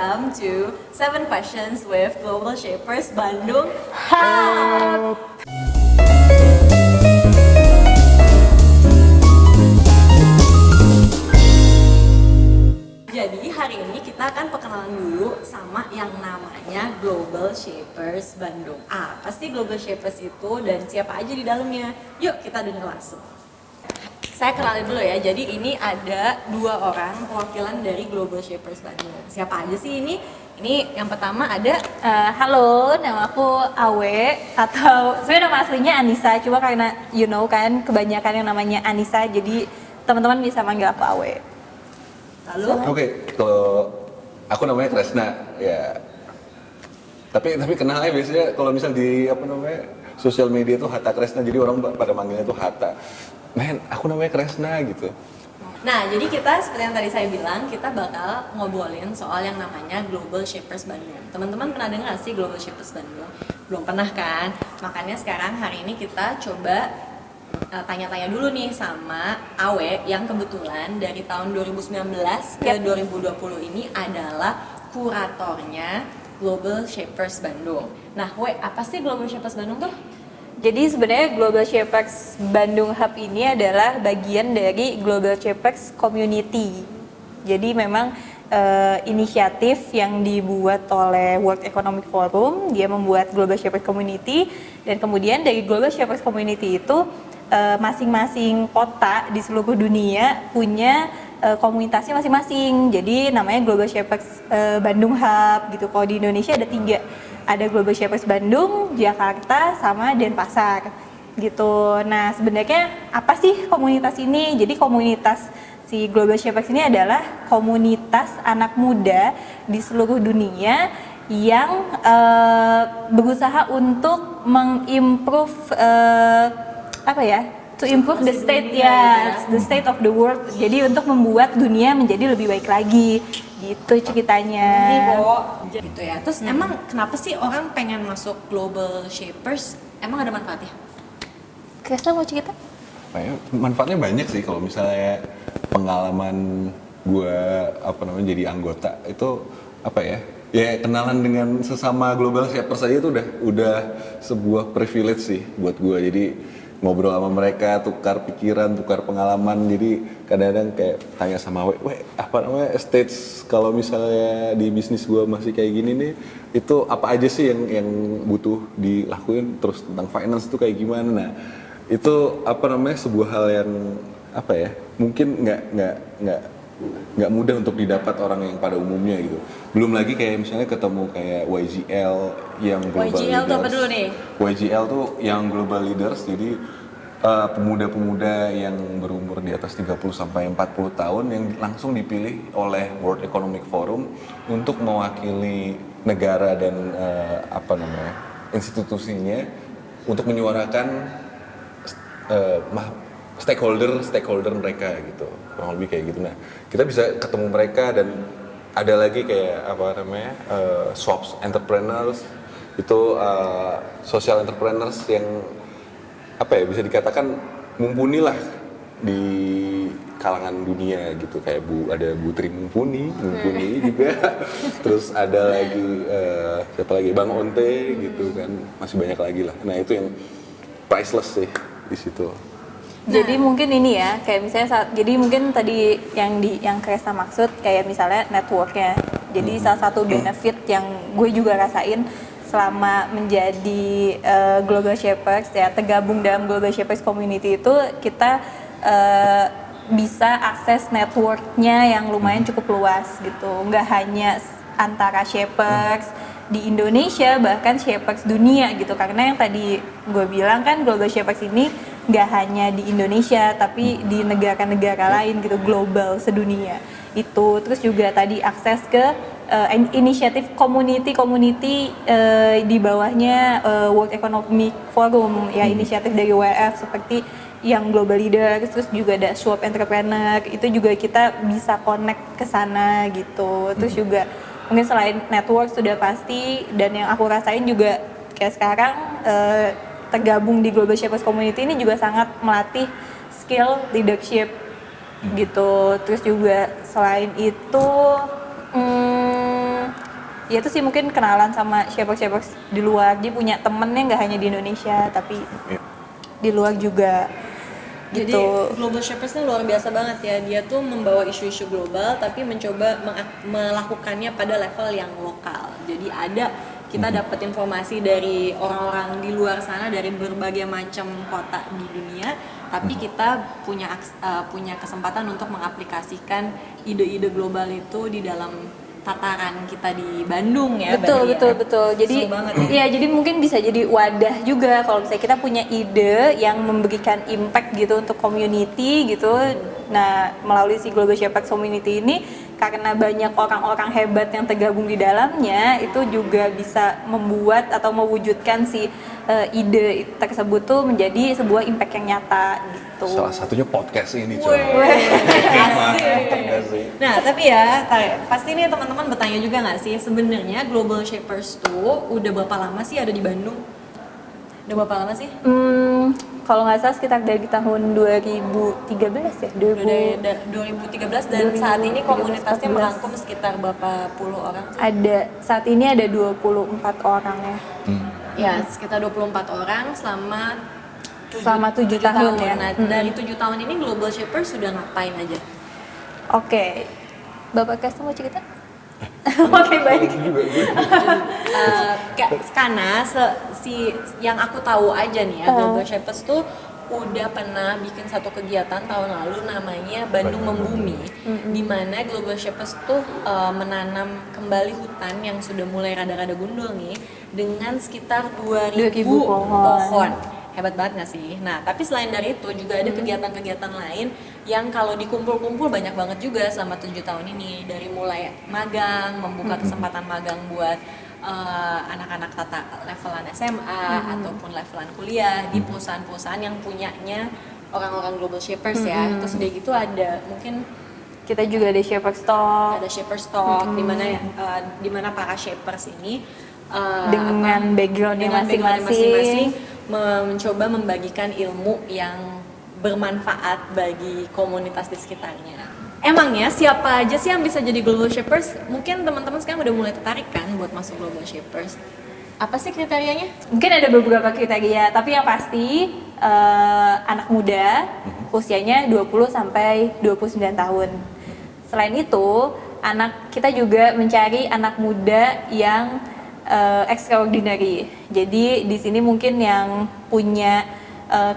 welcome to 7 Questions with Global Shapers Bandung Hub. Jadi hari ini kita akan perkenalan dulu sama yang namanya Global Shapers Bandung. Apa sih Global Shapers itu dan siapa aja di dalamnya? Yuk kita dengar langsung. Saya kenalin dulu ya, jadi ini ada 2 orang perwakilan dari Global Shapers Bandung. Siapa aja sih ini? Ini yang pertama ada halo, nama aku Awe, atau sebenarnya nama aslinya Anissa, cuma karena you know kan kebanyakan yang namanya Anissa, jadi teman-teman bisa manggil aku Awe. Lalu? Oke, kalau aku namanya Kresna, ya. Tapi kenalnya biasanya kalau misal di sosial media tuh Hatta Kresna, jadi orang pada manggilnya tuh Hatta. Men, aku namanya Kresna gitu. Nah, jadi kita seperti yang tadi saya bilang, kita bakal ngobrolin soal yang namanya Global Shapers Bandung. Teman-teman pernah dengar nggak sih Global Shapers Bandung? Belum pernah kan? Makanya sekarang hari ini kita coba tanya-tanya dulu nih sama Awe yang kebetulan dari tahun 2019 ke 2020 ini adalah kuratornya Global Shapers Bandung. Nah, We, apa sih Global Shapers Bandung tuh? Jadi sebenarnya Global Shapers Bandung Hub ini adalah bagian dari Global Shapers Community. Jadi memang inisiatif yang dibuat oleh World Economic Forum, dia membuat Global Shapers Community, dan kemudian dari Global Shapers Community itu masing-masing kota di seluruh dunia punya komunitasnya masing-masing. Jadi namanya Global Shapers Bandung Hub gitu. Kalau di Indonesia ada 3. Ada Global Shapers Bandung, Jakarta, sama Denpasar gitu. Nah, sebenarnya apa sih komunitas ini? Jadi komunitas si Global Shapers ini adalah komunitas anak muda di seluruh dunia yang berusaha untuk mengimprove to improve the state the state of the world. Jadi untuk membuat dunia menjadi lebih baik lagi. Gitu ceritanya. Gitu ya. Terus emang kenapa sih orang pengen masuk Global Shapers? Emang ada manfaatnya? Krisna mau cerita? Manfaatnya banyak sih kalau misalnya pengalaman gue jadi anggota itu ya kenalan dengan sesama Global Shapers aja itu udah sebuah privilege sih buat gue. Jadi ngobrol sama mereka, tukar pikiran, tukar pengalaman. Jadi kadang-kadang kayak tanya sama stage kalau misalnya di bisnis gue masih kayak gini nih, itu apa aja sih yang butuh dilakuin, terus tentang finance tuh kayak gimana. Nah, itu sebuah hal yang mungkin nggak mudah untuk didapat orang yang pada umumnya gitu. Belum lagi kayak misalnya ketemu kayak YGL yang global YGL leaders. tuh apa dulu nih? YGL tuh yang global leaders, jadi pemuda-pemuda yang berumur di atas 30 sampai 40 tahun yang langsung dipilih oleh World Economic Forum untuk mewakili negara dan institusinya untuk menyuarakan stakeholder mereka gitu, kurang lebih kayak gitu. Nah, kita bisa ketemu mereka dan ada lagi kayak swaps entrepreneurs itu social entrepreneurs yang bisa dikatakan mumpuni lah di kalangan dunia gitu, kayak ada Bu Tri mumpuni juga. Terus ada lagi siapa lagi, Bang Onte gitu kan, masih banyak lagi lah. Nah, itu yang priceless sih di situ. Jadi mungkin ini ya, kayak misalnya jadi mungkin tadi yang Kresna maksud kayak misalnya networknya. Jadi salah satu benefit yang gue juga rasain selama menjadi Global Shapers ya, tergabung dalam Global Shapers Community itu kita bisa akses networknya yang lumayan cukup luas gitu. Nggak hanya antara Shapers di Indonesia, bahkan Shapers dunia gitu. Karena yang tadi gue bilang kan Global Shapers ini nggak hanya di Indonesia, tapi di negara-negara lain gitu, global sedunia itu. Terus juga tadi akses ke inisiatif community di bawahnya World Economic Forum ya, inisiatif dari WF seperti yang Global Leaders, terus juga ada Swap Entrepreneur, itu juga kita bisa connect ke sana gitu. Terus juga mungkin selain network sudah pasti, dan yang aku rasain juga kayak sekarang tergabung di Global Shapers Community ini juga sangat melatih skill leadership gitu. Terus juga selain itu ya itu sih mungkin kenalan sama shapers di luar. Dia punya temennya nggak hanya di Indonesia tapi Iya. di luar juga Jadi gitu. Global Shapers ini luar biasa banget ya. Dia tuh membawa isu-isu global tapi mencoba melakukannya pada level yang lokal. Jadi kita dapat informasi dari orang-orang di luar sana dari berbagai macam kota di dunia, tapi kita punya kesempatan untuk mengaplikasikan ide-ide global itu di dalam tataran kita di Bandung ya. Betul berarti betul ya. betul. Jadi Seru banget ya jadi mungkin bisa jadi wadah juga kalau misalnya kita punya ide yang memberikan impact gitu untuk community gitu. Nah, melalui si Global Shapers Community ini karena banyak orang-orang hebat yang tergabung di dalamnya, itu juga bisa membuat atau mewujudkan si ide tersebut tuh menjadi sebuah impact yang nyata gitu. Salah satunya podcast ini, coy. Asik. Nah, tapi ya, pasti nih teman-teman bertanya juga nggak sih, sebenarnya Global Shapers tuh udah berapa lama sih ada di Bandung? Udah berapa lama sih? Kalau nggak salah sekitar dari tahun 2013 ya, Udah dari 2013 dan saat ini komunitasnya 14. merangkum sekitar berapa puluh orang? Saat ini ada 24 orang ya. Ya, sekitar 24 orang selama Selama 7 tahun ya. Nah, dari 7 tahun ini Global Shapers sudah ngapain aja? Oke, Bapak Kesta mau cerita? Oke, baik. Karena yang aku tahu aja nih ya, Global Shapers tuh udah pernah bikin satu kegiatan tahun lalu namanya Bandung Membumi, di mana Global Shapers tuh menanam kembali hutan yang sudah mulai rada-rada gundul nih dengan sekitar 2.000 pohon. Hebat banget gak sih? Nah, tapi selain dari itu juga ada kegiatan-kegiatan lain yang kalau dikumpul-kumpul banyak banget juga selama 7 tahun ini. Dari mulai magang, membuka kesempatan magang buat anak-anak levelan SMA ataupun levelan kuliah di perusahaan-perusahaan yang punyanya orang-orang Global Shapers ya. Terus udah gitu ada mungkin Kita juga ada Shapers Talk ada Shapers Talk di mana para Shapers ini dengan backgroundnya background masing-masing. mencoba membagikan ilmu yang bermanfaat bagi komunitas di sekitarnya. Emangnya siapa aja sih yang bisa jadi Global Shapers? Mungkin teman-teman sekarang udah mulai tertarik kan buat masuk Global Shapers. Apa sih kriterianya? Mungkin ada beberapa kriteria, tapi yang pasti anak muda usianya 20 sampai 29 tahun. Selain itu, kita juga mencari anak muda yang extraordinary. Jadi di sini mungkin yang punya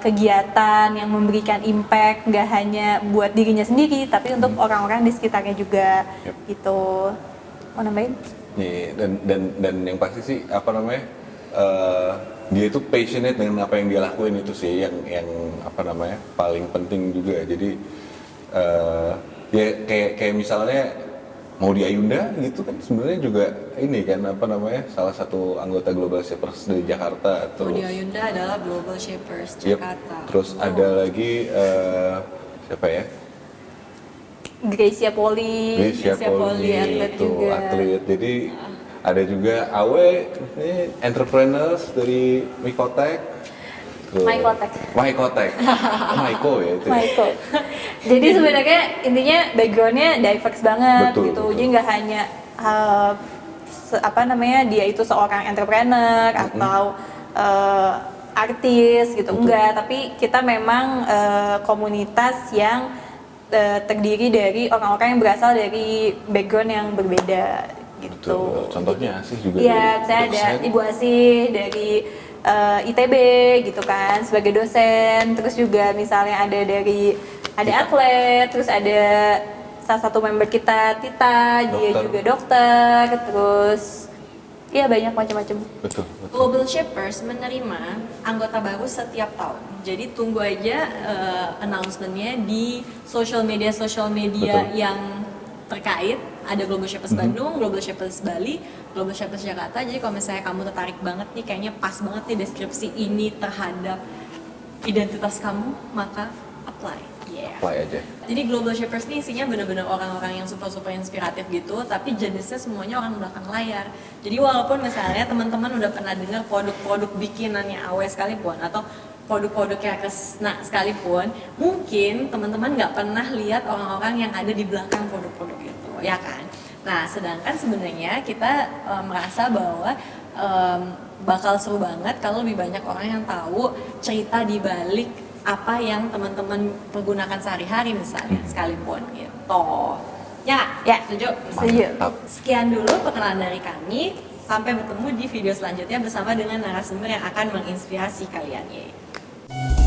kegiatan yang memberikan impact nggak hanya buat dirinya sendiri, tapi untuk orang-orang di sekitarnya juga. Gitu. Mau nambahin? Nih, dan yang pasti sih dia itu passionate dengan apa yang dia lakuin itu sih yang paling penting juga. Jadi ya kayak misalnya mau di Ayunda gitu kan sebenarnya juga ini kan salah satu anggota Global Shapers dari Jakarta. Di Ayunda adalah Global Shapers Jakarta. Terus ada lagi siapa ya? Gracia Poli atlet itu juga. atlet. Jadi ada juga Awe ini entrepreneurs dari Mikotek. Maikotek. Maiko ya itu. Maiko. Jadi sebenarnya intinya backgroundnya diverse banget Betul, gitu. betul. Jadi nggak hanya dia itu seorang entrepreneur atau artis gitu, enggak. Tapi kita memang komunitas yang terdiri dari orang-orang yang berasal dari background yang berbeda gitu. Betul. Contohnya sih juga. Iya, saya ada Ibu Asih dari ITB gitu kan sebagai dosen, terus juga misalnya ada atlet, terus ada salah satu member kita Tita, dia juga dokter, terus ya banyak macam-macam. Betul. Global Shapers menerima anggota baru setiap tahun. Jadi tunggu aja announcement-nya di social media Betul. yang terkait. Ada Global Shapers Bandung, Global Shapers Bali, Global Shapers Jakarta. Jadi kalau misalnya kamu tertarik banget nih, kayaknya pas banget nih deskripsi ini terhadap identitas kamu, maka apply. Apply aja. Jadi Global Shapers ini isinya benar-benar orang-orang yang super inspiratif gitu, tapi jenisnya semuanya orang belakang layar. Jadi walaupun misalnya teman-teman udah pernah dengar produk-produk bikinannya Awe sekalipun atau produk-produknya Kesna sekalipun, mungkin teman-teman nggak pernah lihat orang-orang yang ada di belakang produk-produk itu, ya kan? Nah, sedangkan sebenarnya kita merasa bahwa bakal seru banget kalau lebih banyak orang yang tahu cerita di balik apa yang teman-teman pergunakan sehari-hari misalnya sekalipun gitu. Ya, Ya. setuju? Setuju. Mantap. Sekian dulu perkenalan dari kami. Sampai bertemu di video selanjutnya bersama dengan narasumber yang akan menginspirasi kalian. Yeay.